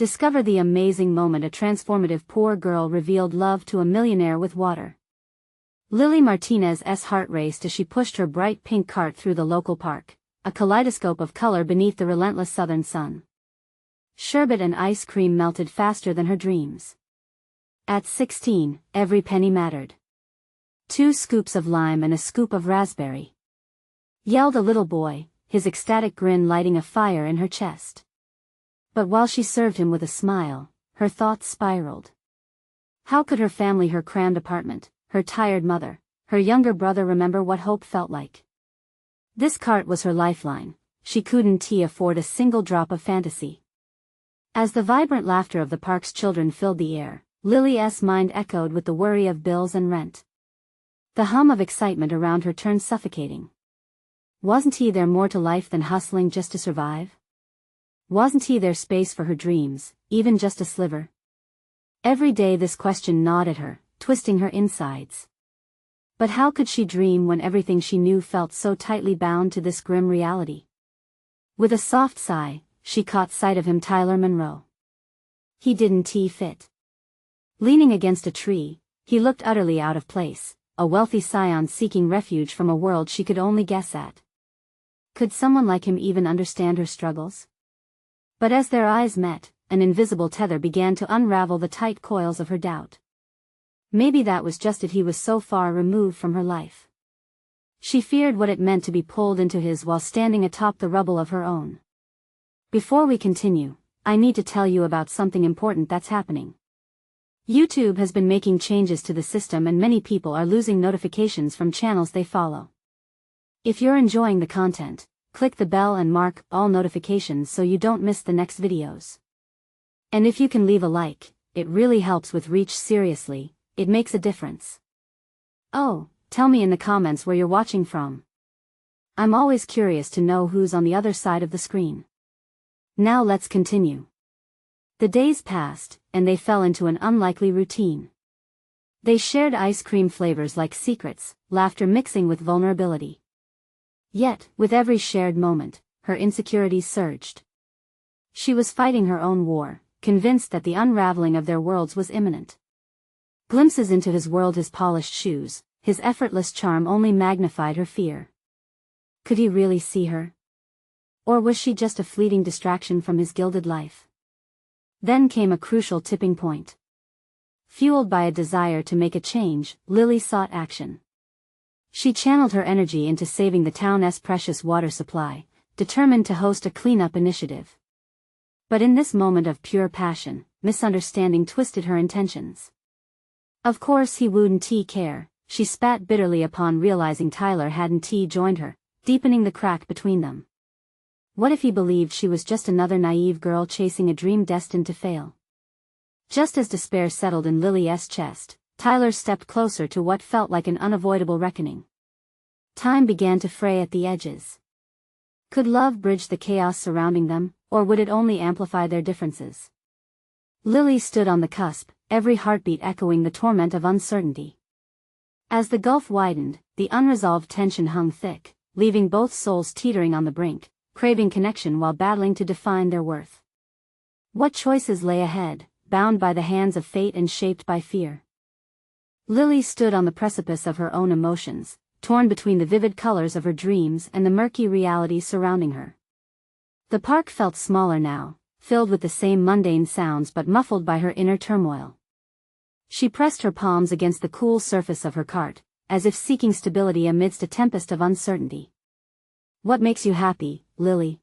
Discover the amazing moment a transformative poor girl revealed love to a millionaire with water. Lily Martinez's heart raced as she pushed her bright pink cart through the local park, a kaleidoscope of color beneath the relentless southern sun. Sherbet and ice cream melted faster than her dreams. At 16, every penny mattered. 2 scoops of lime and a scoop of raspberry, yelled a little boy, his ecstatic grin lighting a fire in her chest. But while she served him with a smile, her thoughts spiraled. How could her family, her crammed apartment, her tired mother, her younger brother remember what hope felt like? This cart was her lifeline. She couldn't afford a single drop of fantasy. As the vibrant laughter of the park's children filled the air, Lily's mind echoed with the worry of bills and rent. The hum of excitement around her turned suffocating. Wasn't there more to life than hustling just to survive? Wasn't there space for her dreams, even just a sliver? Every day this question gnawed at her, twisting her insides. But how could she dream when everything she knew felt so tightly bound to this grim reality? With a soft sigh, she caught sight of him, Tyler Monroe. He didn't fit. Leaning against a tree, he looked utterly out of place, a wealthy scion seeking refuge from a world she could only guess at. Could someone like him even understand her struggles? But as their eyes met, an invisible tether began to unravel the tight coils of her doubt. Maybe that was just it, he was so far removed from her life. She feared what it meant to be pulled into his while standing atop the rubble of her own. Before we continue, I need to tell you about something important that's happening. YouTube has been making changes to the system and many people are losing notifications from channels they follow. If you're enjoying the content, click the bell and mark all notifications so you don't miss the next videos. And if you can leave a like, it really helps with reach. Seriously, it makes a difference. Oh, tell me in the comments where you're watching from. I'm always curious to know who's on the other side of the screen. Now let's continue. The days passed, and they fell into an unlikely routine. They shared ice cream flavors like secrets, laughter mixing with vulnerability. Yet, with every shared moment, her insecurities surged. She was fighting her own war, convinced that the unraveling of their worlds was imminent. Glimpses into his world, his polished shoes, his effortless charm only magnified her fear. Could he really see her? Or was she just a fleeting distraction from his gilded life? Then came a crucial tipping point. Fueled by a desire to make a change, Lily sought action. She channeled her energy into saving the town's precious water supply, determined to host a cleanup initiative. But in this moment of pure passion, misunderstanding twisted her intentions. Of course he wouldn't care, she spat bitterly upon realizing Tyler hadn't joined her, deepening the crack between them. What if he believed she was just another naive girl chasing a dream destined to fail? Just as despair settled in Lily's chest, Tyler stepped closer to what felt like an unavoidable reckoning. Time began to fray at the edges. Could love bridge the chaos surrounding them, or would it only amplify their differences? Lily stood on the cusp, every heartbeat echoing the torment of uncertainty. As the gulf widened, the unresolved tension hung thick, leaving both souls teetering on the brink, craving connection while battling to define their worth. What choices lay ahead, bound by the hands of fate and shaped by fear? Lily stood on the precipice of her own emotions, torn between the vivid colors of her dreams and the murky reality surrounding her. The park felt smaller now, filled with the same mundane sounds but muffled by her inner turmoil. She pressed her palms against the cool surface of her cart, as if seeking stability amidst a tempest of uncertainty. What makes you happy, Lily?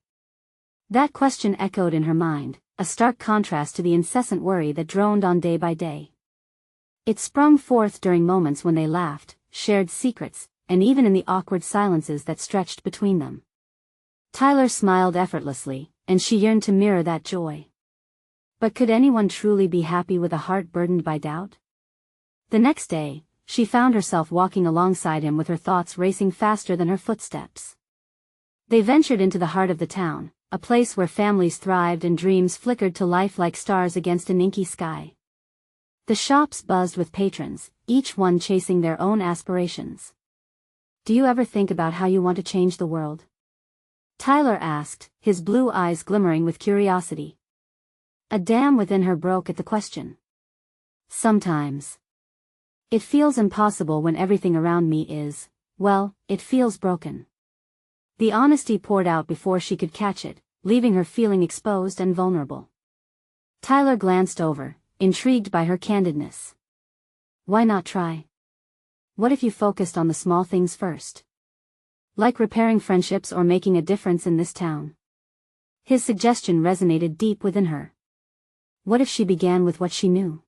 That question echoed in her mind, a stark contrast to the incessant worry that droned on day by day. It sprung forth during moments when they laughed, shared secrets, and even in the awkward silences that stretched between them. Tyler smiled effortlessly, and she yearned to mirror that joy. But could anyone truly be happy with a heart burdened by doubt? The next day, she found herself walking alongside him with her thoughts racing faster than her footsteps. They ventured into the heart of the town, a place where families thrived and dreams flickered to life like stars against an inky sky. The shops buzzed with patrons, each one chasing their own aspirations. Do you ever think about how you want to change the world? Tyler asked, his blue eyes glimmering with curiosity. A dam within her broke at the question. Sometimes. It feels impossible when everything around me is, well, it feels broken. The honesty poured out before she could catch it, leaving her feeling exposed and vulnerable. Tyler glanced over, intrigued by her candidness. Why not try? What if you focused on the small things first? Like repairing friendships or making a difference in this town. His suggestion resonated deep within her. What if she began with what she knew?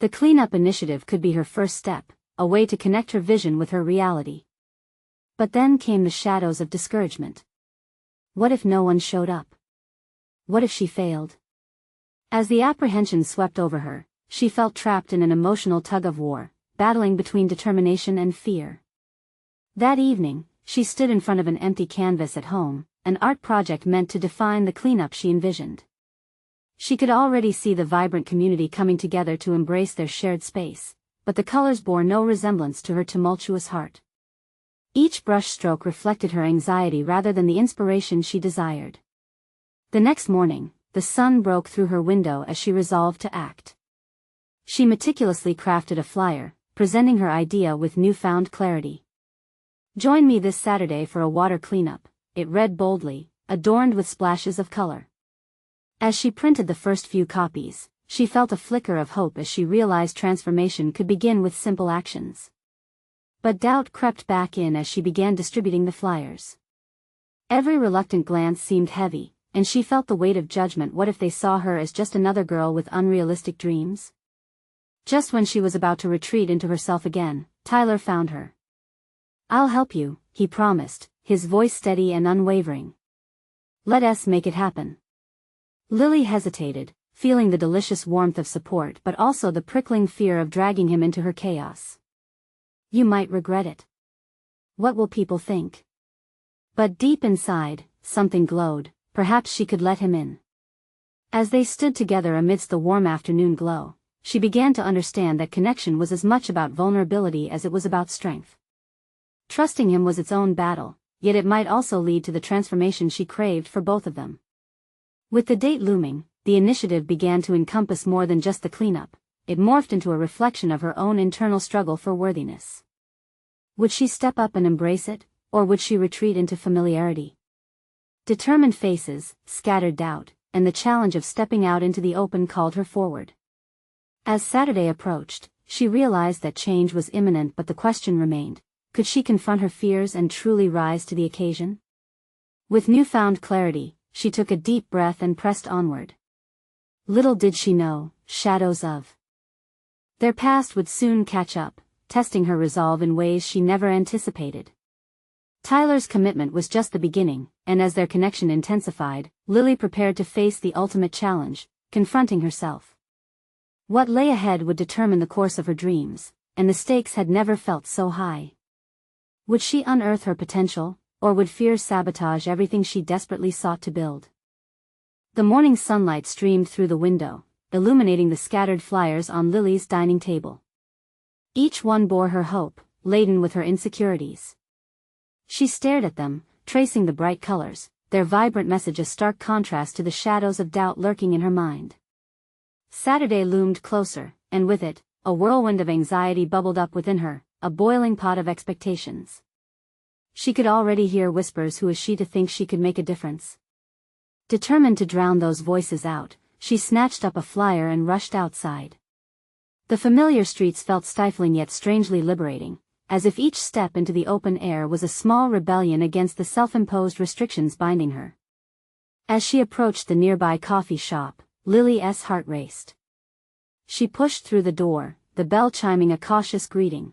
The cleanup initiative could be her first step, a way to connect her vision with her reality. But then came the shadows of discouragement. What if no one showed up? What if she failed? As the apprehension swept over her, she felt trapped in an emotional tug-of-war, battling between determination and fear. That evening, she stood in front of an empty canvas at home, an art project meant to define the cleanup she envisioned. She could already see the vibrant community coming together to embrace their shared space, but the colors bore no resemblance to her tumultuous heart. Each brushstroke reflected her anxiety rather than the inspiration she desired. The next morning, the sun broke through her window as she resolved to act. She meticulously crafted a flyer, presenting her idea with newfound clarity. Join me this Saturday for a water cleanup, it read boldly, adorned with splashes of color. As she printed the first few copies, she felt a flicker of hope as she realized transformation could begin with simple actions. But doubt crept back in as she began distributing the flyers. Every reluctant glance seemed heavy, and she felt the weight of judgment. What if they saw her as just another girl with unrealistic dreams? Just when she was about to retreat into herself again, Tyler found her. I'll help you, he promised, his voice steady and unwavering. Let us make it happen. Lily hesitated, feeling the delicious warmth of support but also the prickling fear of dragging him into her chaos. You might regret it. What will people think? But deep inside, something glowed, perhaps she could let him in. As they stood together amidst the warm afternoon glow, she began to understand that connection was as much about vulnerability as it was about strength. Trusting him was its own battle, yet it might also lead to the transformation she craved for both of them. With the date looming, the initiative began to encompass more than just the cleanup. It morphed into a reflection of her own internal struggle for worthiness. Would she step up and embrace it, or would she retreat into familiarity? Determined faces, scattered doubt, and the challenge of stepping out into the open called her forward. As Saturday approached, she realized that change was imminent, but the question remained, could she confront her fears and truly rise to the occasion? With newfound clarity, she took a deep breath and pressed onward. Little did she know, shadows of their past would soon catch up, testing her resolve in ways she never anticipated. Tyler's commitment was just the beginning, and as their connection intensified, Lily prepared to face the ultimate challenge, confronting herself. What lay ahead would determine the course of her dreams, and the stakes had never felt so high. Would she unearth her potential, or would fear sabotage everything she desperately sought to build? The morning sunlight streamed through the window, illuminating the scattered flyers on Lily's dining table. Each one bore her hope, laden with her insecurities. She stared at them, tracing the bright colors, their vibrant message a stark contrast to the shadows of doubt lurking in her mind. Saturday loomed closer, and with it, a whirlwind of anxiety bubbled up within her, a boiling pot of expectations. She could already hear whispers. Who is she to think she could make a difference? Determined to drown those voices out, she snatched up a flyer and rushed outside. The familiar streets felt stifling yet strangely liberating, as if each step into the open air was a small rebellion against the self-imposed restrictions binding her. As she approached the nearby coffee shop, Lily's heart raced. She pushed through the door, the bell chiming a cautious greeting.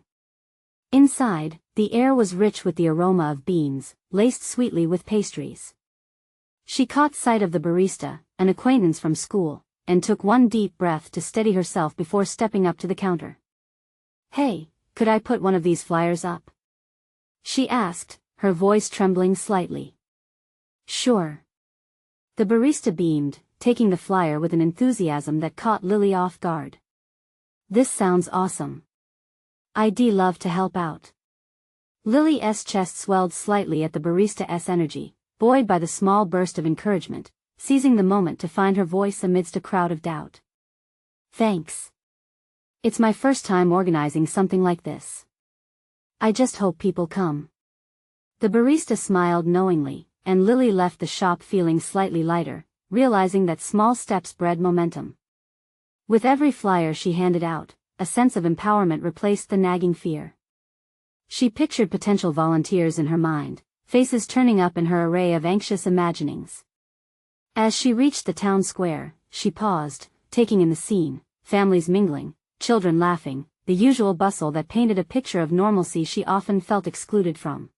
Inside, the air was rich with the aroma of beans, laced sweetly with pastries. She caught sight of the barista, an acquaintance from school, and took one deep breath to steady herself before stepping up to the counter. Hey, could I put one of these flyers up? She asked, her voice trembling slightly. Sure. The barista beamed, taking the flyer with an enthusiasm that caught Lily off guard. This sounds awesome. I'd love to help out. Lily's chest swelled slightly at the barista's energy, buoyed by the small burst of encouragement. seizing the moment to find her voice amidst a crowd of doubt. "Thanks. It's my first time organizing something like this. I just hope people come." The barista smiled knowingly, and Lily left the shop feeling slightly lighter, realizing that small steps bred momentum. With every flyer she handed out, a sense of empowerment replaced the nagging fear. She pictured potential volunteers in her mind, faces turning up in her array of anxious imaginings. As she reached the town square, she paused, taking in the scene, families mingling, children laughing, the usual bustle that painted a picture of normalcy she often felt excluded from.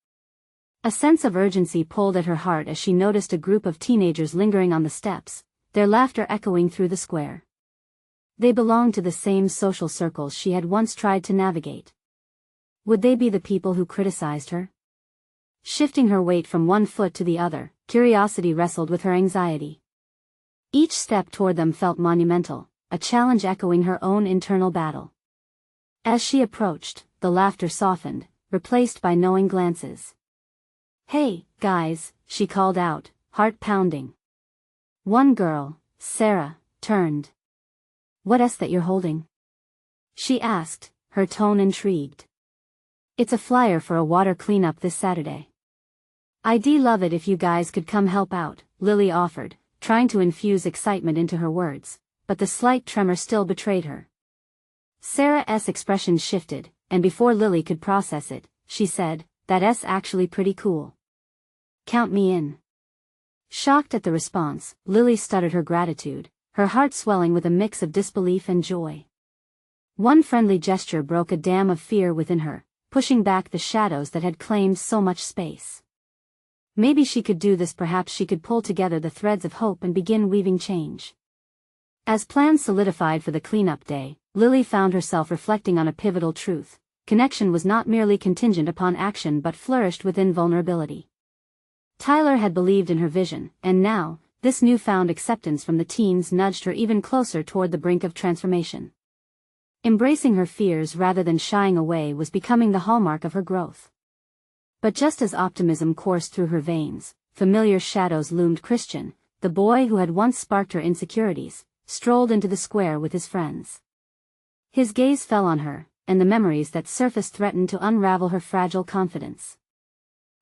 A sense of urgency pulled at her heart as she noticed a group of teenagers lingering on the steps, their laughter echoing through the square. They belonged to the same social circles she had once tried to navigate. Would they be the people who criticized her? Shifting her weight from one foot to the other, curiosity wrestled with her anxiety. Each step toward them felt monumental, a challenge echoing her own internal battle. As she approached, the laughter softened, replaced by knowing glances. "Hey, guys," she called out, heart pounding. One girl, Sarah, turned. "What's that you're holding?" she asked, her tone intrigued. "It's a flyer for a water cleanup this Saturday. I'd love it if you guys could come help out," Lily offered, trying to infuse excitement into her words, but the slight tremor still betrayed her. Sarah's expression shifted, and before Lily could process it, she said, "That's actually pretty cool. Count me in." Shocked at the response, Lily stuttered her gratitude, her heart swelling with a mix of disbelief and joy. One friendly gesture broke a dam of fear within her, pushing back the shadows that had claimed so much space. Maybe she could do this, perhaps she could pull together the threads of hope and begin weaving change. As plans solidified for the cleanup day, Lily found herself reflecting on a pivotal truth: connection was not merely contingent upon action but flourished within vulnerability. Tyler had believed in her vision, and now, this newfound acceptance from the teens nudged her even closer toward the brink of transformation. Embracing her fears rather than shying away was becoming the hallmark of her growth. But just as optimism coursed through her veins, familiar shadows loomed. Christian, the boy who had once sparked her insecurities, strolled into the square with his friends. His gaze fell on her, and the memories that surfaced threatened to unravel her fragile confidence.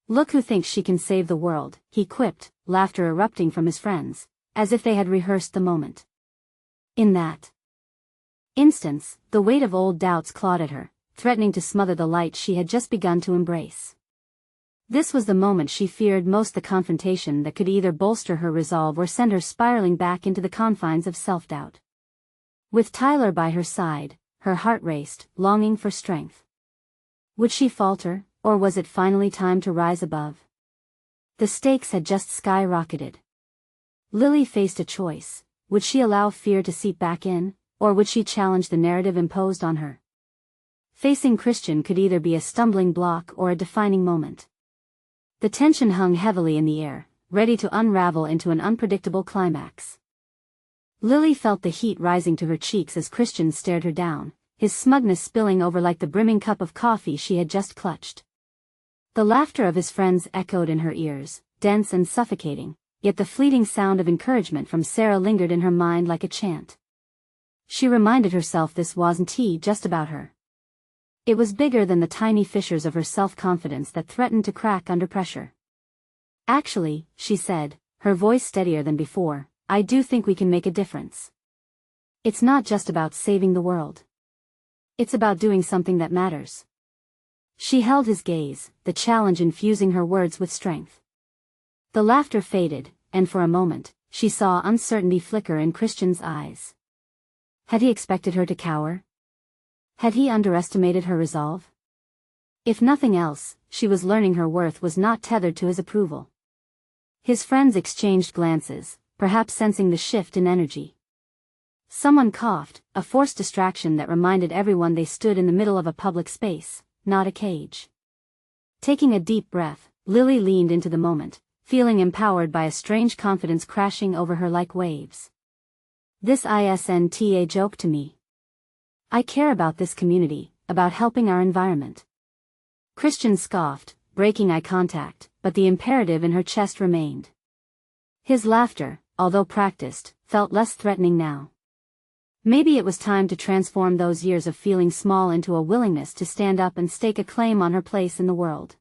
"Look who thinks she can save the world," he quipped, laughter erupting from his friends, as if they had rehearsed the moment. In that instance, the weight of old doubts clawed at her, threatening to smother the light she had just begun to embrace. This was the moment she feared most, the confrontation that could either bolster her resolve or send her spiraling back into the confines of self-doubt. With Tyler by her side, her heart raced, longing for strength. Would she falter, or was it finally time to rise above? The stakes had just skyrocketed. Lily faced a choice: would she allow fear to seep back in, or would she challenge the narrative imposed on her? Facing Christian could either be a stumbling block or a defining moment. The tension hung heavily in the air, ready to unravel into an unpredictable climax. Lily felt the heat rising to her cheeks as Christian stared her down, his smugness spilling over like the brimming cup of coffee she had just clutched. The laughter of his friends echoed in her ears, dense and suffocating, yet the fleeting sound of encouragement from Sarah lingered in her mind like a chant. She reminded herself this wasn't just about her. It was bigger than the tiny fissures of her self-confidence that threatened to crack under pressure. "Actually," she said, her voice steadier than before, "I do think we can make a difference. It's not just about saving the world. It's about doing something that matters." She held his gaze, the challenge infusing her words with strength. The laughter faded, and for a moment, she saw uncertainty flicker in Christian's eyes. Had he expected her to cower? Had he underestimated her resolve? If nothing else, she was learning her worth was not tethered to his approval. His friends exchanged glances, perhaps sensing the shift in energy. Someone coughed, a forced distraction that reminded everyone they stood in the middle of a public space, not a cage. Taking a deep breath, Lily leaned into the moment, feeling empowered by a strange confidence crashing over her like waves. "This isn't a joke to me. I care about this community, about helping our environment." Christian scoffed, breaking eye contact, but the imperative in her chest remained. His laughter, although practiced, felt less threatening now. Maybe it was time to transform those years of feeling small into a willingness to stand up and stake a claim on her place in the world.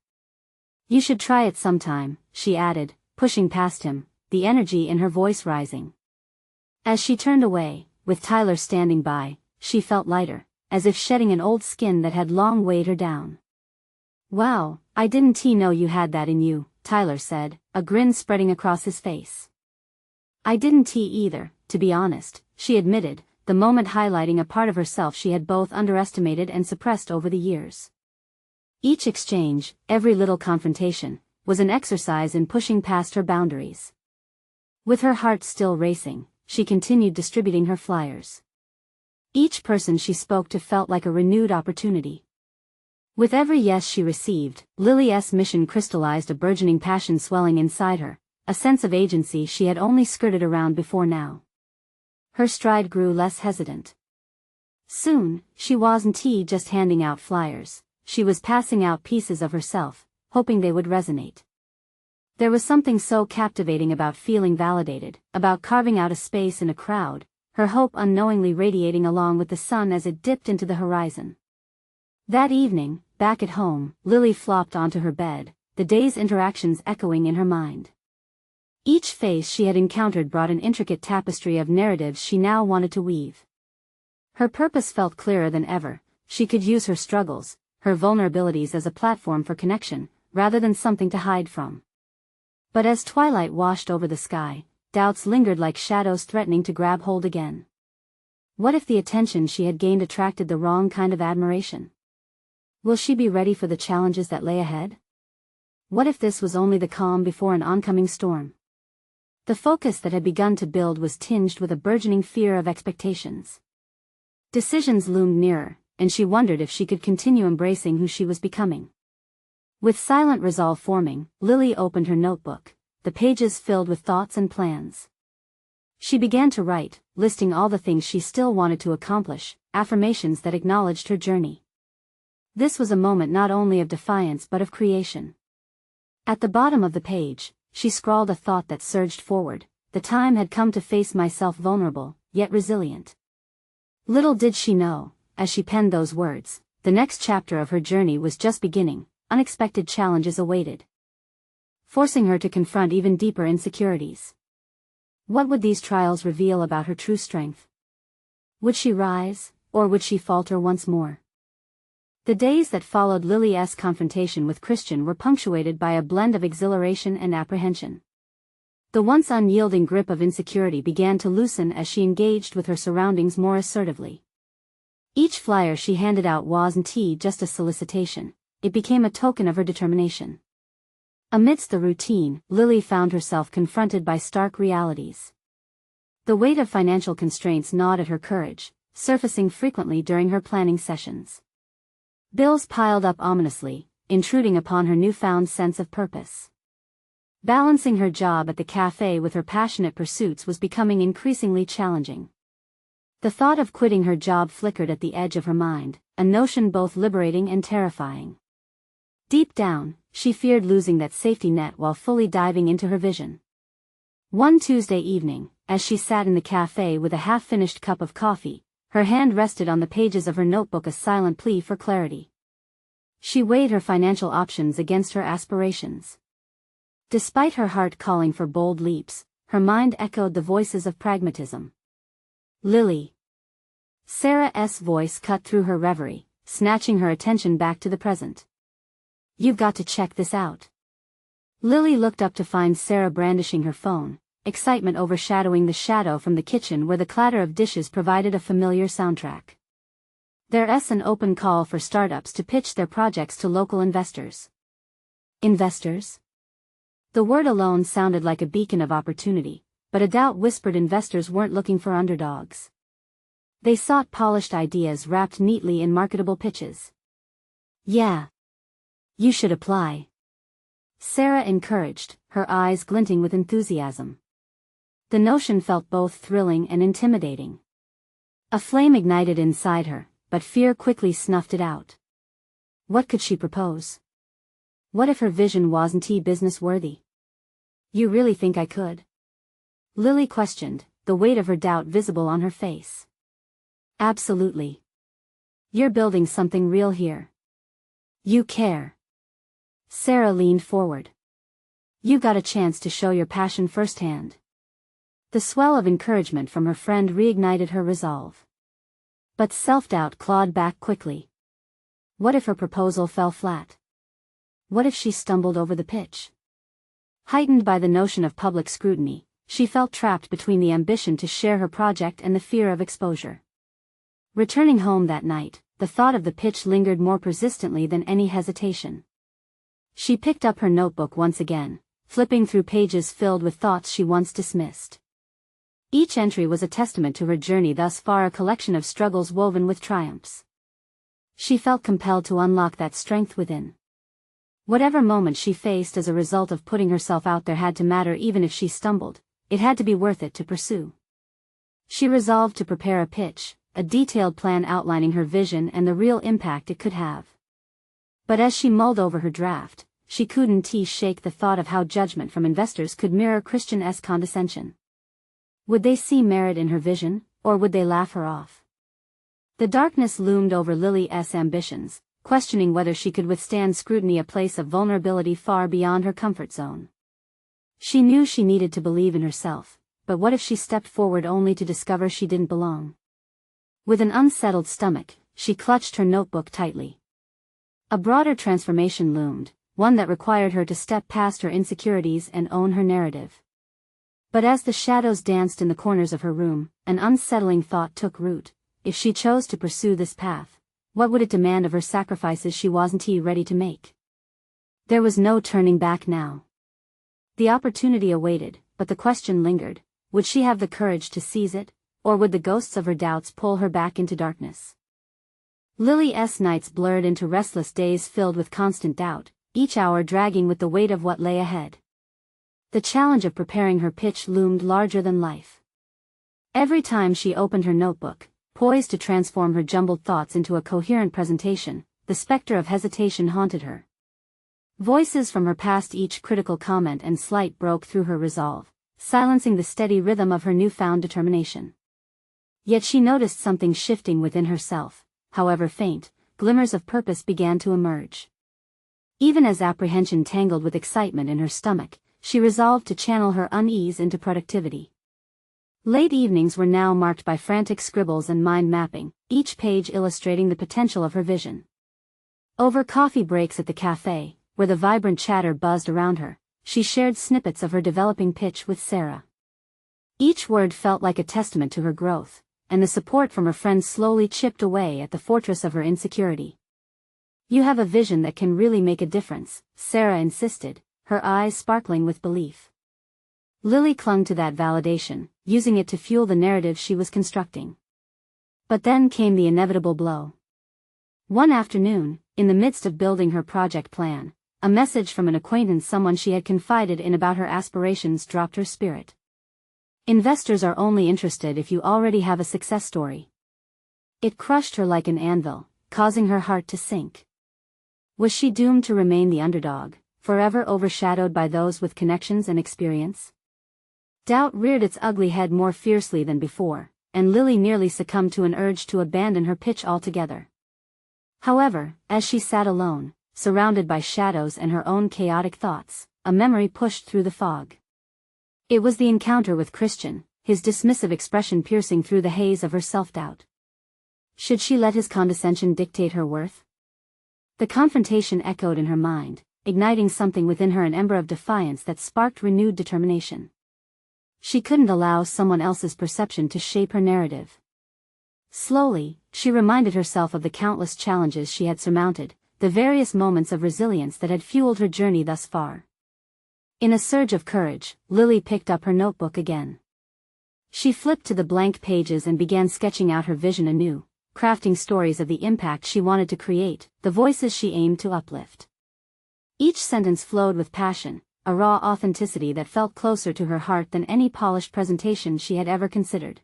"You should try it sometime," she added, pushing past him, the energy in her voice rising. As she turned away, with Tyler standing by, she felt lighter, as if shedding an old skin that had long weighed her down. "Wow, I didn't know you had that in you," Tyler said, a grin spreading across his face. "I didn't either, to be honest," she admitted, the moment highlighting a part of herself she had both underestimated and suppressed over the years. Each exchange, every little confrontation, was an exercise in pushing past her boundaries. With her heart still racing, she continued distributing her flyers. Each person she spoke to felt like a renewed opportunity. With every yes she received, Lily's mission crystallized a burgeoning passion swelling inside her, a sense of agency she had only skirted around before now. Her stride grew less hesitant. Soon, she wasn't just handing out flyers, she was passing out pieces of herself, hoping they would resonate. There was something so captivating about feeling validated, about carving out a space in a crowd, her hope unknowingly radiating along with the sun as it dipped into the horizon. That evening, back at home, Lily flopped onto her bed, the day's interactions echoing in her mind. Each face she had encountered brought an intricate tapestry of narratives she now wanted to weave. Her purpose felt clearer than ever. She could use her struggles, her vulnerabilities as a platform for connection, rather than something to hide from. But as twilight washed over the sky, doubts lingered like shadows threatening to grab hold again. What if the attention she had gained attracted the wrong kind of admiration? Will she be ready for the challenges that lay ahead? What if this was only the calm before an oncoming storm? The focus that had begun to build was tinged with a burgeoning fear of expectations. Decisions loomed nearer, and she wondered if she could continue embracing who she was becoming. With silent resolve forming, Lily opened her notebook, the pages filled with thoughts and plans. She began to write, listing all the things she still wanted to accomplish, affirmations that acknowledged her journey. This was a moment not only of defiance but of creation. At the bottom of the page, she scrawled a thought that surged forward: "The time had come to face myself vulnerable, yet resilient." Little did she know, as she penned those words, the next chapter of her journey was just beginning. Unexpected challenges awaited, forcing her to confront even deeper insecurities. What would these trials reveal about her true strength? Would she rise, or would she falter once more? The days that followed Lily's confrontation with Christian were punctuated by a blend of exhilaration and apprehension. The once unyielding grip of insecurity began to loosen as she engaged with her surroundings more assertively. Each flyer she handed out wasn't just a solicitation, it became a token of her determination. Amidst the routine, Lily found herself confronted by stark realities. The weight of financial constraints gnawed at her courage, surfacing frequently during her planning sessions. Bills piled up ominously, intruding upon her newfound sense of purpose. Balancing her job at the cafe with her passionate pursuits was becoming increasingly challenging. The thought of quitting her job flickered at the edge of her mind, a notion both liberating and terrifying. Deep down, she feared losing that safety net while fully diving into her vision. One Tuesday evening, as she sat in the cafe with a half-finished cup of coffee, her hand rested on the pages of her notebook, a silent plea for clarity. She weighed her financial options against her aspirations. Despite her heart calling for bold leaps, her mind echoed the voices of pragmatism. "Lily." Sarah's voice cut through her reverie, snatching her attention back to the present. "You've got to check this out." Lily looked up to find Sarah brandishing her phone, excitement overshadowing the shadow from the kitchen where the clatter of dishes provided a familiar soundtrack. There's an open call for startups to pitch their projects to local investors. Investors? The word alone sounded like a beacon of opportunity, but a doubt whispered investors weren't looking for underdogs. They sought polished ideas wrapped neatly in marketable pitches. "Yeah. You should apply," Sarah encouraged, her eyes glinting with enthusiasm. The notion felt both thrilling and intimidating. A flame ignited inside her, but fear quickly snuffed it out. What could she propose? What if her vision wasn't business-worthy? "You really think I could?" Lily questioned, the weight of her doubt visible on her face. Absolutely. You're building something real here. You care. Sarah leaned forward. You got a chance to show your passion firsthand. The swell of encouragement from her friend reignited her resolve. But self-doubt clawed back quickly. What if her proposal fell flat? What if she stumbled over the pitch? Heightened by the notion of public scrutiny, she felt trapped between the ambition to share her project and the fear of exposure. Returning home that night, the thought of the pitch lingered more persistently than any hesitation. She picked up her notebook once again, flipping through pages filled with thoughts she once dismissed. Each entry was a testament to her journey thus far, a collection of struggles woven with triumphs. She felt compelled to unlock that strength within. Whatever moment she faced as a result of putting herself out there had to matter. Even if she stumbled, it had to be worth it to pursue. She resolved to prepare a pitch, a detailed plan outlining her vision and the real impact it could have. But as she mulled over her draft, she couldn't shake the thought of how judgment from investors could mirror Christian's condescension. Would they see merit in her vision, or would they laugh her off? The darkness loomed over Lily's ambitions, questioning whether she could withstand scrutiny, a place of vulnerability far beyond her comfort zone. She knew she needed to believe in herself, but what if she stepped forward only to discover she didn't belong? With an unsettled stomach, she clutched her notebook tightly. A broader transformation loomed, one that required her to step past her insecurities and own her narrative. But as the shadows danced in the corners of her room, an unsettling thought took root. If she chose to pursue this path, what would it demand of her? Sacrifices she wasn't ready to make. There was no turning back now. The opportunity awaited, but the question lingered: would she have the courage to seize it, or would the ghosts of her doubts pull her back into darkness? Lily's nights blurred into restless days filled with constant doubt, each hour dragging with the weight of what lay ahead. The challenge of preparing her pitch loomed larger than life. Every time she opened her notebook, poised to transform her jumbled thoughts into a coherent presentation, the specter of hesitation haunted her. Voices from her past, each critical comment and slight, broke through her resolve, silencing the steady rhythm of her newfound determination. Yet she noticed something shifting within herself. However faint, glimmers of purpose began to emerge. Even as apprehension tangled with excitement in her stomach, she resolved to channel her unease into productivity. Late evenings were now marked by frantic scribbles and mind mapping, each page illustrating the potential of her vision. Over coffee breaks at the cafe, where the vibrant chatter buzzed around her, she shared snippets of her developing pitch with Sarah. Each word felt like a testament to her growth, and the support from her friends slowly chipped away at the fortress of her insecurity. You have a vision that can really make a difference, Sarah insisted, her eyes sparkling with belief. Lily clung to that validation, using it to fuel the narrative she was constructing. But then came the inevitable blow. One afternoon, in the midst of building her project plan, a message from an acquaintance, someone she had confided in about her aspirations, dropped her spirit. Investors are only interested if you already have a success story. It crushed her like an anvil, causing her heart to sink. Was she doomed to remain the underdog, forever overshadowed by those with connections and experience? Doubt reared its ugly head more fiercely than before, and Lily nearly succumbed to an urge to abandon her pitch altogether. However, as she sat alone, surrounded by shadows and her own chaotic thoughts, a memory pushed through the fog. It was the encounter with Christian, his dismissive expression piercing through the haze of her self-doubt. Should she let his condescension dictate her worth? The confrontation echoed in her mind, igniting something within her, an ember of defiance that sparked renewed determination. She couldn't allow someone else's perception to shape her narrative. Slowly, she reminded herself of the countless challenges she had surmounted, the various moments of resilience that had fueled her journey thus far. In a surge of courage, Lily picked up her notebook again. She flipped to the blank pages and began sketching out her vision anew, crafting stories of the impact she wanted to create, the voices she aimed to uplift. Each sentence flowed with passion, a raw authenticity that felt closer to her heart than any polished presentation she had ever considered.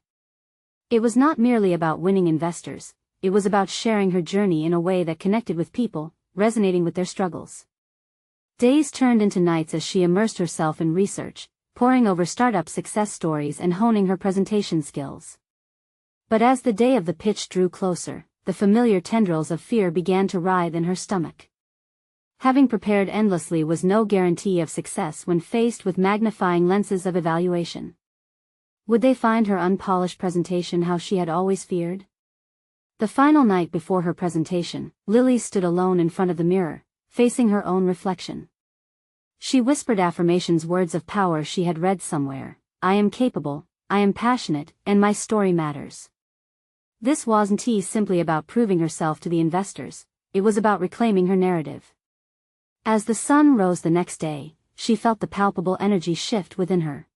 It was not merely about winning investors, it was about sharing her journey in a way that connected with people, resonating with their struggles. Days turned into nights as she immersed herself in research, poring over startup success stories and honing her presentation skills. But as the day of the pitch drew closer, the familiar tendrils of fear began to writhe in her stomach. Having prepared endlessly was no guarantee of success when faced with magnifying lenses of evaluation. Would they find her unpolished presentation how she had always feared? The final night before her presentation, Lily stood alone in front of the mirror, facing her own reflection. She whispered affirmations, words of power she had read somewhere. I am capable, I am passionate, and my story matters. This wasn't simply about proving herself to the investors, it was about reclaiming her narrative. As the sun rose the next day, she felt the palpable energy shift within her.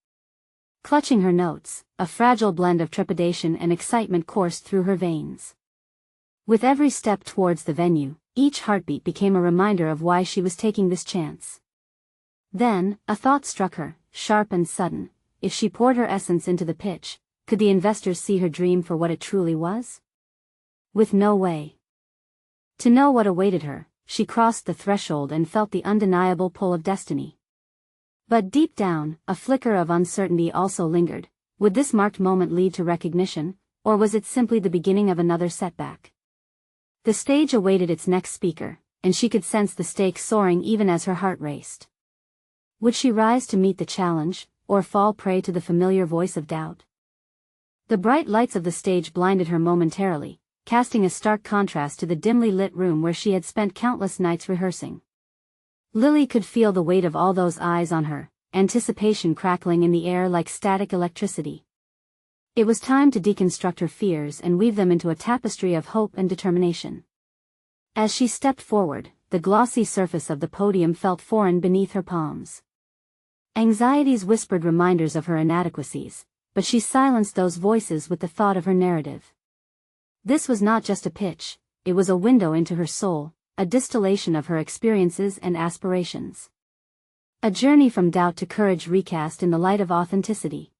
Clutching her notes, a fragile blend of trepidation and excitement coursed through her veins. With every step towards the venue, each heartbeat became a reminder of why she was taking this chance. Then, a thought struck her, sharp and sudden. If she poured her essence into the pitch, could the investors see her dream for what it truly was? With no way to know what awaited her, she crossed the threshold and felt the undeniable pull of destiny. But deep down, a flicker of uncertainty also lingered. Would this marked moment lead to recognition, or was it simply the beginning of another setback? The stage awaited its next speaker, and she could sense the stakes soaring even as her heart raced. Would she rise to meet the challenge, or fall prey to the familiar voice of doubt? The bright lights of the stage blinded her momentarily, casting a stark contrast to the dimly lit room where she had spent countless nights rehearsing. Lily could feel the weight of all those eyes on her, anticipation crackling in the air like static electricity. It was time to deconstruct her fears and weave them into a tapestry of hope and determination. As she stepped forward, the glossy surface of the podium felt foreign beneath her palms. Anxieties whispered reminders of her inadequacies, but she silenced those voices with the thought of her narrative. This was not just a pitch, it was a window into her soul, a distillation of her experiences and aspirations. A journey from doubt to courage recast in the light of authenticity.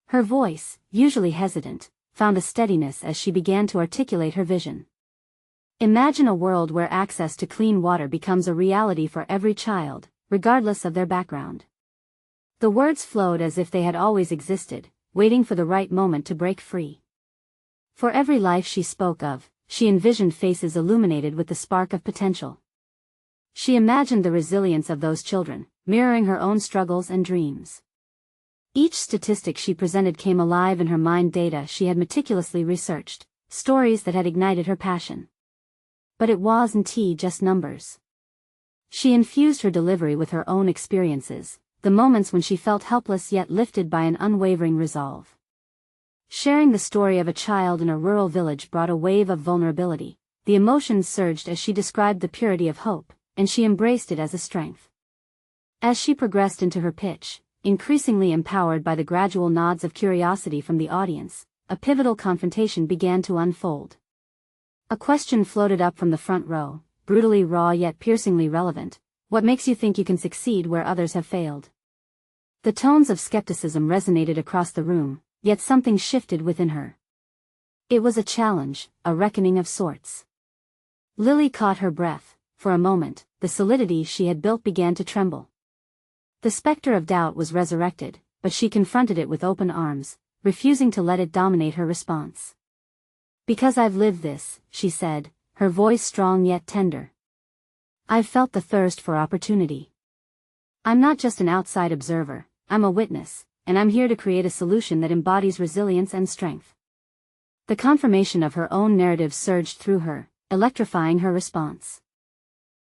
Her voice, usually hesitant, found a steadiness as she began to articulate her vision. Imagine a world where access to clean water becomes a reality for every child, regardless of their background. The words flowed as if they had always existed, waiting for the right moment to break free. For every life she spoke of, she envisioned faces illuminated with the spark of potential. She imagined the resilience of those children, mirroring her own struggles and dreams. Each statistic she presented came alive in her mind, data she had meticulously researched, stories that had ignited her passion. But it wasn't just numbers. She infused her delivery with her own experiences, the moments when she felt helpless yet lifted by an unwavering resolve. Sharing the story of a child in a rural village brought a wave of vulnerability. The emotions surged as she described the purity of hope, and she embraced it as a strength. As she progressed into her pitch, increasingly empowered by the gradual nods of curiosity from the audience, a pivotal confrontation began to unfold. A question floated up from the front row, brutally raw yet piercingly relevant. What makes you think you can succeed where others have failed? The tones of skepticism resonated across the room, yet something shifted within her. It was a challenge, a reckoning of sorts. Lily caught her breath. For a moment, the solidity she had built began to tremble. The specter of doubt was resurrected, but she confronted it with open arms, refusing to let it dominate her response. Because I've lived this, she said, her voice strong yet tender. I've felt the thirst for opportunity. I'm not just an outside observer, I'm a witness, and I'm here to create a solution that embodies resilience and strength. The confirmation of her own narrative surged through her, electrifying her response.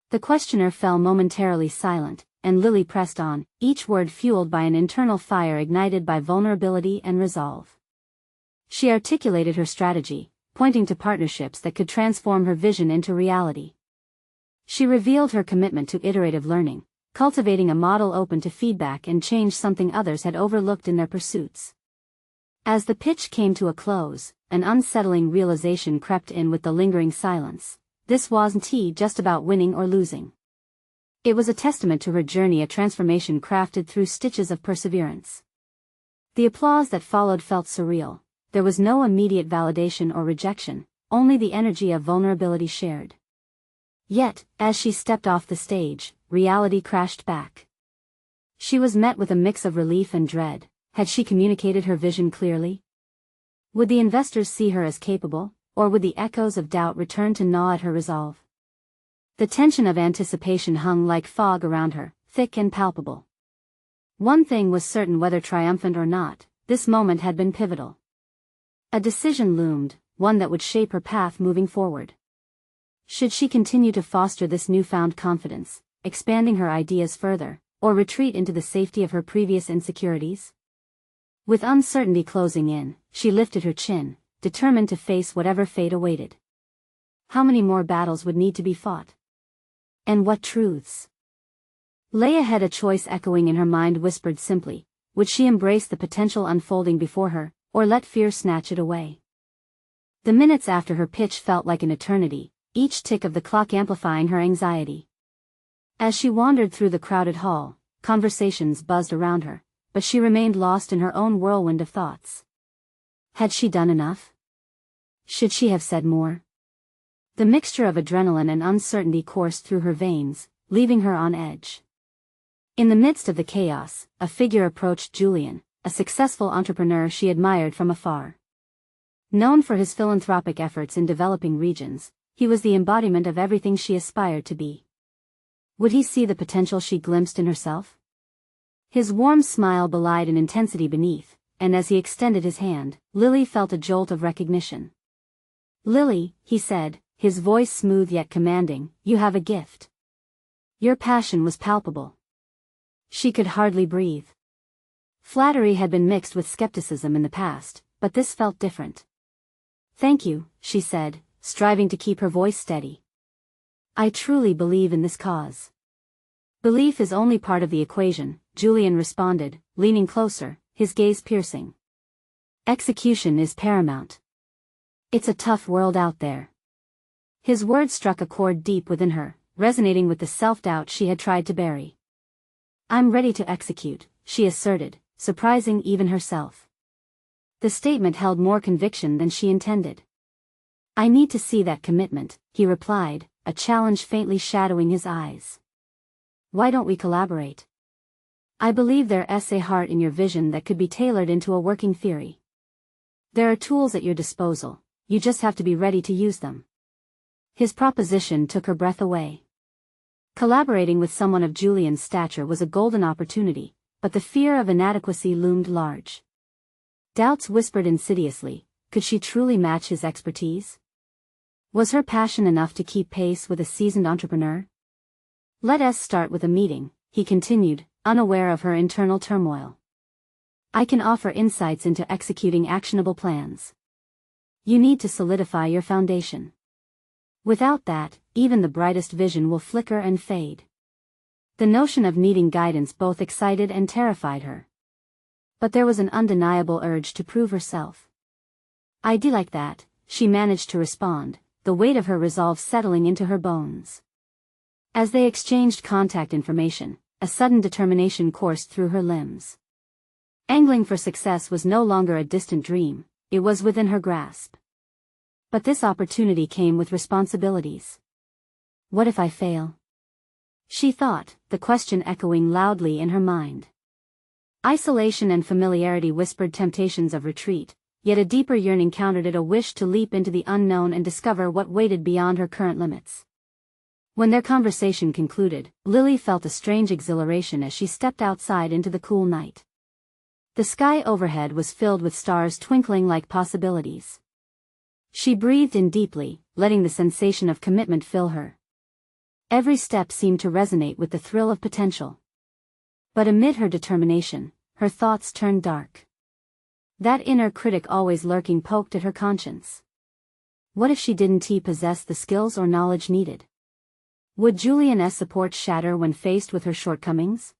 The questioner fell momentarily silent, and Lily pressed on, each word fueled by an internal fire ignited by vulnerability and resolve. She articulated her strategy, pointing to partnerships that could transform her vision into reality. She revealed her commitment to iterative learning, cultivating a model open to feedback and change, something others had overlooked in their pursuits. As the pitch came to a close, an unsettling realization crept in with the lingering silence. This wasn't just about winning or losing. It was a testament to her journey, a transformation crafted through stitches of perseverance. The applause that followed felt surreal. There was no immediate validation or rejection, only the energy of vulnerability shared. Yet, as she stepped off the stage, reality crashed back. She was met with a mix of relief and dread. Had she communicated her vision clearly? Would the investors see her as capable, or would the echoes of doubt return to gnaw at her resolve? The tension of anticipation hung like fog around her, thick and palpable. One thing was certain, whether triumphant or not, this moment had been pivotal. A decision loomed, one that would shape her path moving forward. Should she continue to foster this newfound confidence, expanding her ideas further, or retreat into the safety of her previous insecurities? With uncertainty closing in, she lifted her chin, determined to face whatever fate awaited. How many more battles would need to be fought? And what truths? Lay ahead, a choice echoing in her mind whispered simply. Would she embrace the potential unfolding before her, or let fear snatch it away? The minutes after her pitch felt like an eternity, each tick of the clock amplifying her anxiety. As she wandered through the crowded hall, conversations buzzed around her, but she remained lost in her own whirlwind of thoughts. Had she done enough? Should she have said more? The mixture of adrenaline and uncertainty coursed through her veins, leaving her on edge. In the midst of the chaos, a figure approached Julian, a successful entrepreneur she admired from afar. Known for his philanthropic efforts in developing regions, he was the embodiment of everything she aspired to be. Would he see the potential she glimpsed in herself? His warm smile belied an intensity beneath, and as he extended his hand, Lily felt a jolt of recognition. "Lily," he said, his voice smooth yet commanding, "you have a gift." Your passion was palpable. She could hardly breathe. Flattery had been mixed with skepticism in the past, but this felt different. "Thank you," she said, striving to keep her voice steady. "I truly believe in this cause." "Belief is only part of the equation," Julian responded, leaning closer, his gaze piercing. "Execution is paramount. It's a tough world out there." His words struck a chord deep within her, resonating with the self-doubt she had tried to bury. "I'm ready to execute," she asserted, surprising even herself. The statement held more conviction than she intended. "I need to see that commitment," he replied, a challenge faintly shadowing his eyes. "Why don't we collaborate? I believe there's a heart in your vision that could be tailored into a working theory. There are tools at your disposal, you just have to be ready to use them." His proposition took her breath away. Collaborating with someone of Julian's stature was a golden opportunity, but the fear of inadequacy loomed large. Doubts whispered insidiously, could she truly match his expertise? Was her passion enough to keep pace with a seasoned entrepreneur? "Let us start with a meeting," he continued, unaware of her internal turmoil. "I can offer insights into executing actionable plans. You need to solidify your foundation. Without that, even the brightest vision will flicker and fade." The notion of needing guidance both excited and terrified her. But there was an undeniable urge to prove herself. "I'd do like that," she managed to respond, the weight of her resolve settling into her bones. As they exchanged contact information, a sudden determination coursed through her limbs. Angling for success was no longer a distant dream, it was within her grasp. But this opportunity came with responsibilities. What if I fail? She thought, the question echoing loudly in her mind. Isolation and familiarity whispered temptations of retreat, yet a deeper yearning countered it, a wish to leap into the unknown and discover what waited beyond her current limits. When their conversation concluded, Lily felt a strange exhilaration as she stepped outside into the cool night. The sky overhead was filled with stars twinkling like possibilities. She breathed in deeply, letting the sensation of commitment fill her. Every step seemed to resonate with the thrill of potential. But amid her determination, her thoughts turned dark. That inner critic always lurking poked at her conscience. What if she didn't possess the skills or knowledge needed? Would Julian's support shatter when faced with her shortcomings?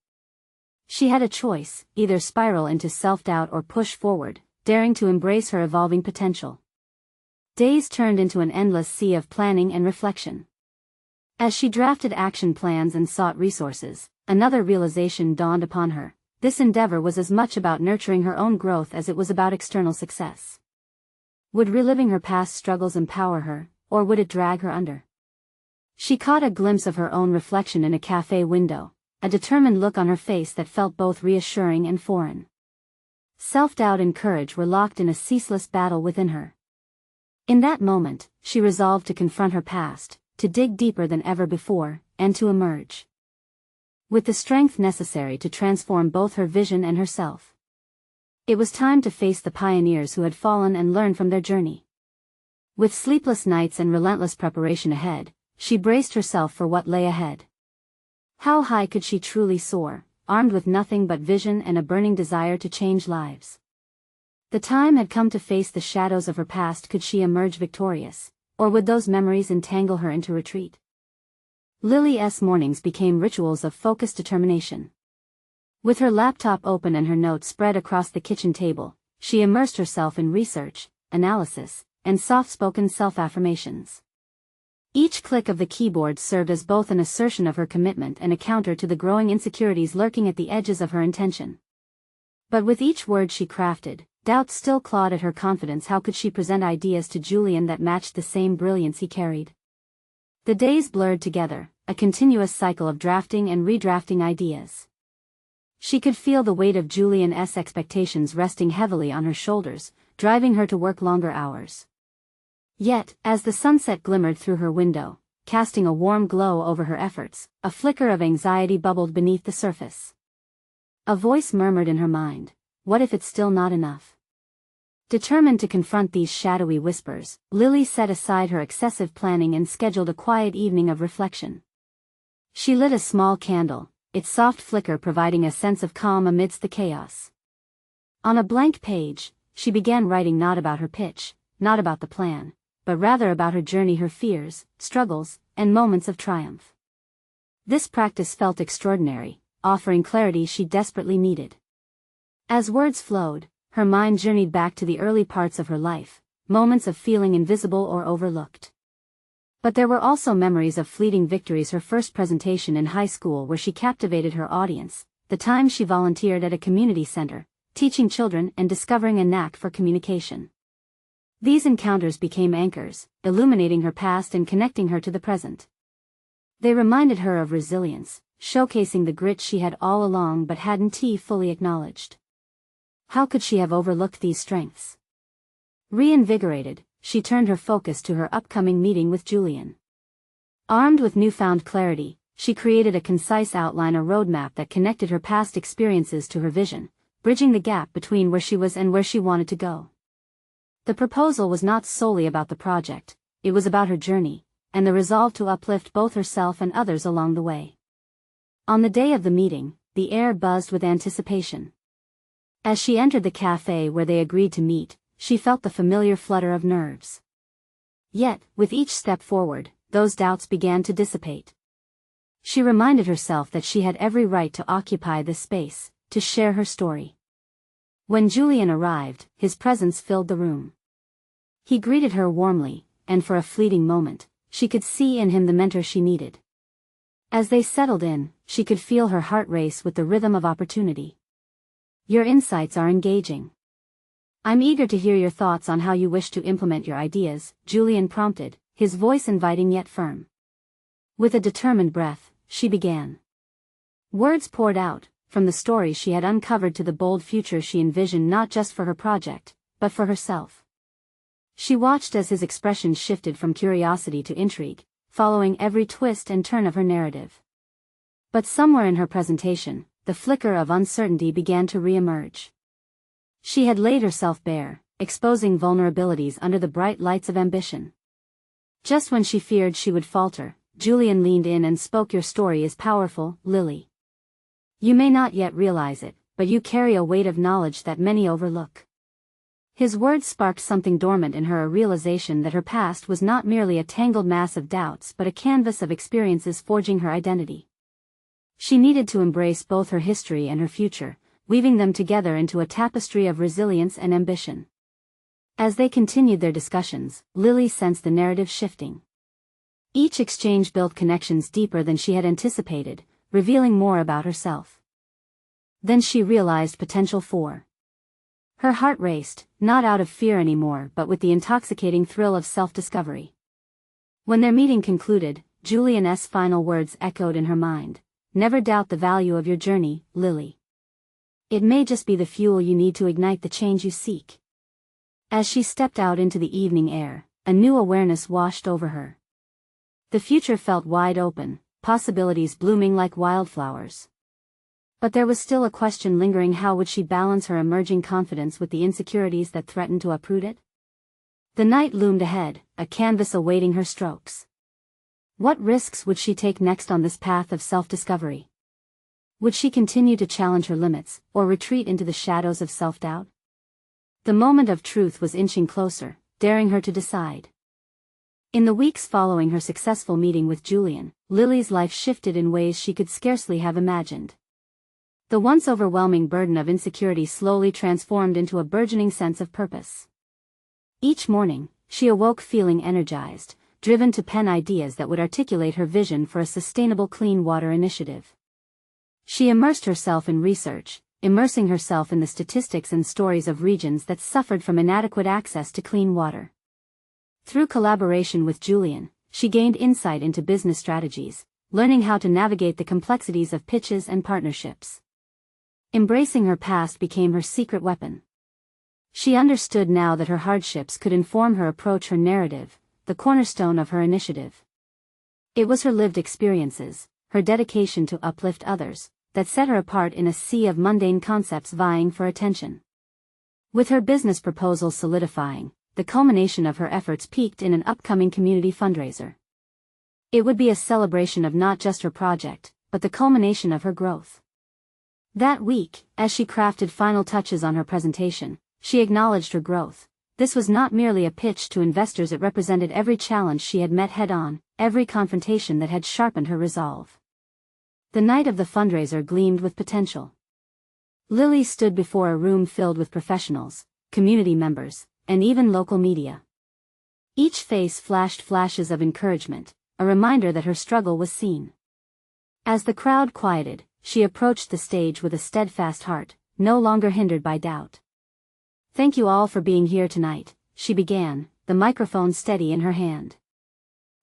She had a choice, either spiral into self-doubt or push forward, daring to embrace her evolving potential. Days turned into an endless sea of planning and reflection. As she drafted action plans and sought resources, another realization dawned upon her. This endeavor was as much about nurturing her own growth as it was about external success. Would reliving her past struggles empower her, or would it drag her under? She caught a glimpse of her own reflection in a cafe window, a determined look on her face that felt both reassuring and foreign. Self-doubt and courage were locked in a ceaseless battle within her. In that moment, she resolved to confront her past, to dig deeper than ever before, and to emerge with the strength necessary to transform both her vision and herself. It was time to face the pioneers who had fallen and learn from their journey. With sleepless nights and relentless preparation ahead, she braced herself for what lay ahead. How high could she truly soar, armed with nothing but vision and a burning desire to change lives? The time had come to face the shadows of her past. Could she emerge victorious, or would those memories entangle her into retreat? Lily's mornings became rituals of focused determination. With her laptop open and her notes spread across the kitchen table, she immersed herself in research, analysis, and soft-spoken self-affirmations. Each click of the keyboard served as both an assertion of her commitment and a counter to the growing insecurities lurking at the edges of her intention. But with each word she crafted, doubt still clawed at her confidence. How could she present ideas to Julian that matched the same brilliance he carried? The days blurred together, a continuous cycle of drafting and redrafting ideas. She could feel the weight of Julian's expectations resting heavily on her shoulders, driving her to work longer hours. Yet, as the sunset glimmered through her window, casting a warm glow over her efforts, a flicker of anxiety bubbled beneath the surface. A voice murmured in her mind, "What if it's still not enough?" Determined to confront these shadowy whispers, Lily set aside her excessive planning and scheduled a quiet evening of reflection. She lit a small candle, its soft flicker providing a sense of calm amidst the chaos. On a blank page, she began writing not about her pitch, not about the plan, but rather about her journey, her fears, struggles, and moments of triumph. This practice felt extraordinary, offering clarity she desperately needed. As words flowed, her mind journeyed back to the early parts of her life, moments of feeling invisible or overlooked. But there were also memories of fleeting victories: her first presentation in high school where she captivated her audience, the time she volunteered at a community center, teaching children and discovering a knack for communication. These encounters became anchors, illuminating her past and connecting her to the present. They reminded her of resilience, showcasing the grit she had all along but hadn't fully acknowledged. How could she have overlooked these strengths? Reinvigorated, she turned her focus to her upcoming meeting with Julian. Armed with newfound clarity, she created a concise outline, a roadmap that connected her past experiences to her vision, bridging the gap between where she was and where she wanted to go. The proposal was not solely about the project, it was about her journey, and the resolve to uplift both herself and others along the way. On the day of the meeting, the air buzzed with anticipation. As she entered the cafe where they agreed to meet, she felt the familiar flutter of nerves. Yet, with each step forward, those doubts began to dissipate. She reminded herself that she had every right to occupy this space, to share her story. When Julian arrived, his presence filled the room. He greeted her warmly, and for a fleeting moment, she could see in him the mentor she needed. As they settled in, she could feel her heart race with the rhythm of opportunity. "Your insights are engaging. I'm eager to hear your thoughts on how you wish to implement your ideas," Julian prompted, his voice inviting yet firm. With a determined breath, she began. Words poured out, from the stories she had uncovered to the bold future she envisioned, not just for her project, but for herself. She watched as his expression shifted from curiosity to intrigue, following every twist and turn of her narrative. But somewhere in her presentation, the flicker of uncertainty began to re-emerge. She had laid herself bare, exposing vulnerabilities under the bright lights of ambition. Just when she feared she would falter, Julian leaned in and spoke. "Your story is powerful, Lily. You may not yet realize it, but you carry a weight of knowledge that many overlook." His words sparked something dormant in her, a realization that her past was not merely a tangled mass of doubts but a canvas of experiences forging her identity. She needed to embrace both her history and her future, weaving them together into a tapestry of resilience and ambition. As they continued their discussions, Lily sensed the narrative shifting. Each exchange built connections deeper than she had anticipated, revealing more about herself. Then she realized potential for. Her heart raced, not out of fear anymore but with the intoxicating thrill of self-discovery. When their meeting concluded, Julian's final words echoed in her mind. never doubt the value of your journey, Lily. It may just be the fuel you need to ignite the change you seek. As she stepped out into the evening air, a new awareness washed over her. The future felt wide open, possibilities blooming like wildflowers. But there was still a question lingering: how would she balance her emerging confidence with the insecurities that threatened to uproot it? The night loomed ahead, a canvas awaiting her strokes. What risks would she take next on this path of self-discovery? Would she continue to challenge her limits, or retreat into the shadows of self-doubt? The moment of truth was inching closer, daring her to decide. In the weeks following her successful meeting with Julian, Lily's life shifted in ways she could scarcely have imagined. The once overwhelming burden of insecurity slowly transformed into a burgeoning sense of purpose. Each morning, she awoke feeling energized, driven to pen ideas that would articulate her vision for a sustainable clean water initiative. She immersed herself in research, immersing herself in the statistics and stories of regions that suffered from inadequate access to clean water. Through collaboration with Julian, she gained insight into business strategies, learning how to navigate the complexities of pitches and partnerships. Embracing her past became her secret weapon. She understood now that her hardships could inform her approach, her narrative, the cornerstone of her initiative. It was her lived experiences, her dedication to uplift others, that set her apart in a sea of mundane concepts vying for attention. With her business proposal solidifying, the culmination of her efforts peaked in an upcoming community fundraiser. It would be a celebration of not just her project, but the culmination of her growth. That week, as she crafted final touches on her presentation, she acknowledged her growth. This was not merely a pitch to investors, it represented every challenge she had met head-on, every confrontation that had sharpened her resolve. The night of the fundraiser gleamed with potential. Lily stood before a room filled with professionals, community members, and even local media. Each face flashed flashes of encouragement, a reminder that her struggle was seen. As the crowd quieted, she approached the stage with a steadfast heart, no longer hindered by doubt. "Thank you all for being here tonight," she began, the microphone steady in her hand.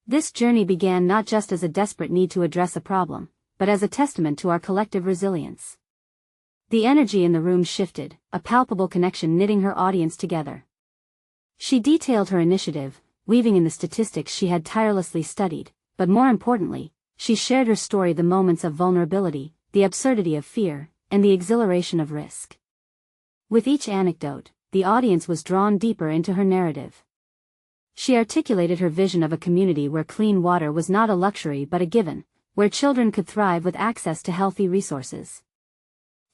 This journey began not just as a desperate need to address a problem, but as a testament to our collective resilience. The energy in the room shifted, a palpable connection knitting her audience together. She detailed her initiative, weaving in the statistics she had tirelessly studied, but more importantly, she shared her story, the moments of vulnerability, the absurdity of fear, and the exhilaration of risk. With each anecdote, the audience was drawn deeper into her narrative. She articulated her vision of a community where clean water was not a luxury but a given, where children could thrive with access to healthy resources.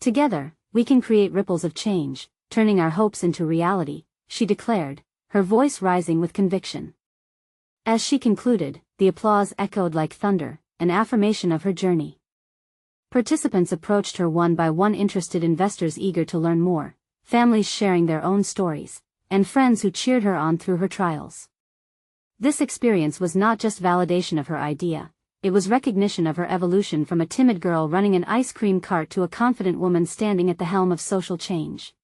"Together, we can create ripples of change, turning our hopes into reality," she declared, her voice rising with conviction. As she concluded, the applause echoed like thunder, an affirmation of her journey. Participants approached her one by one, interested investors eager to learn more, families sharing their own stories, and friends who cheered her on through her trials. This experience was not just validation of her idea, it was recognition of her evolution from a timid girl running an ice cream cart to a confident woman standing at the helm of social change.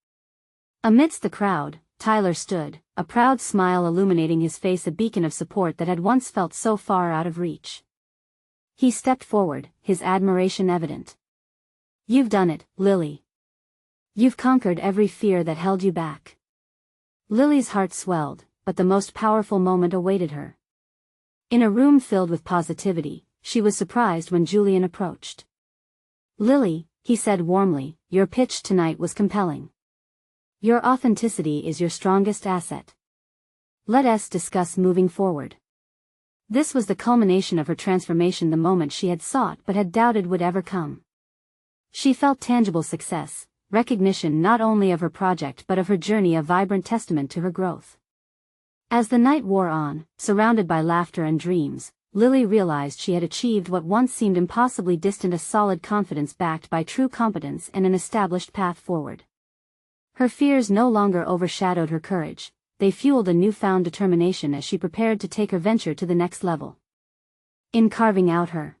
Amidst the crowd, Tyler stood, a proud smile illuminating his face, a beacon of support that had once felt so far out of reach. He stepped forward, his admiration evident. "You've done it, Lily. You've conquered every fear that held you back." Lily's heart swelled, but the most powerful moment awaited her. In a room filled with positivity, she was surprised when Julian approached. "Lily," he said warmly, "your pitch tonight was compelling. Your authenticity is your strongest asset. Let us discuss moving forward." This was the culmination of her transformation, the moment she had sought but had doubted would ever come. She felt tangible success, recognition not only of her project but of her journey, a vibrant testament to her growth. As the night wore on, surrounded by laughter and dreams, Lily realized she had achieved what once seemed impossibly distant, a solid confidence backed by true competence and an established path forward. Her fears no longer overshadowed her courage, they fueled a newfound determination as she prepared to take her venture to the next level. In carving out her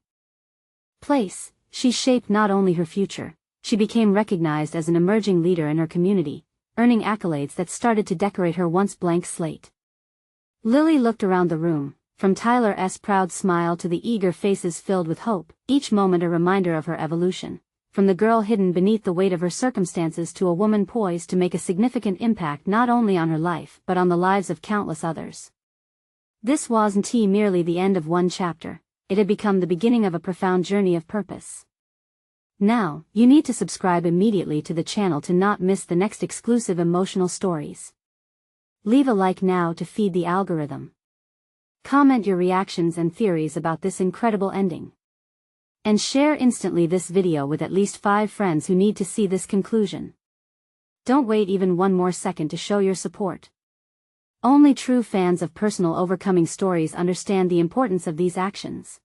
place, she shaped not only her future, she became recognized as an emerging leader in her community, earning accolades that started to decorate her once blank slate. Lily looked around the room, From Tyler's proud smile to the eager faces filled with hope, each moment a reminder of her evolution. From the girl hidden beneath the weight of her circumstances to a woman poised to make a significant impact not only on her life but on the lives of countless others. This wasn't merely the end of one chapter, it had become the beginning of a profound journey of purpose. Now, you need to subscribe immediately to the channel to not miss the next exclusive emotional stories. Leave a like now to feed the algorithm. Comment your reactions and theories about this incredible ending. And share instantly this video with at least 5 friends who need to see this conclusion. Don't wait even one more second to show your support. Only true fans of personal overcoming stories understand the importance of these actions.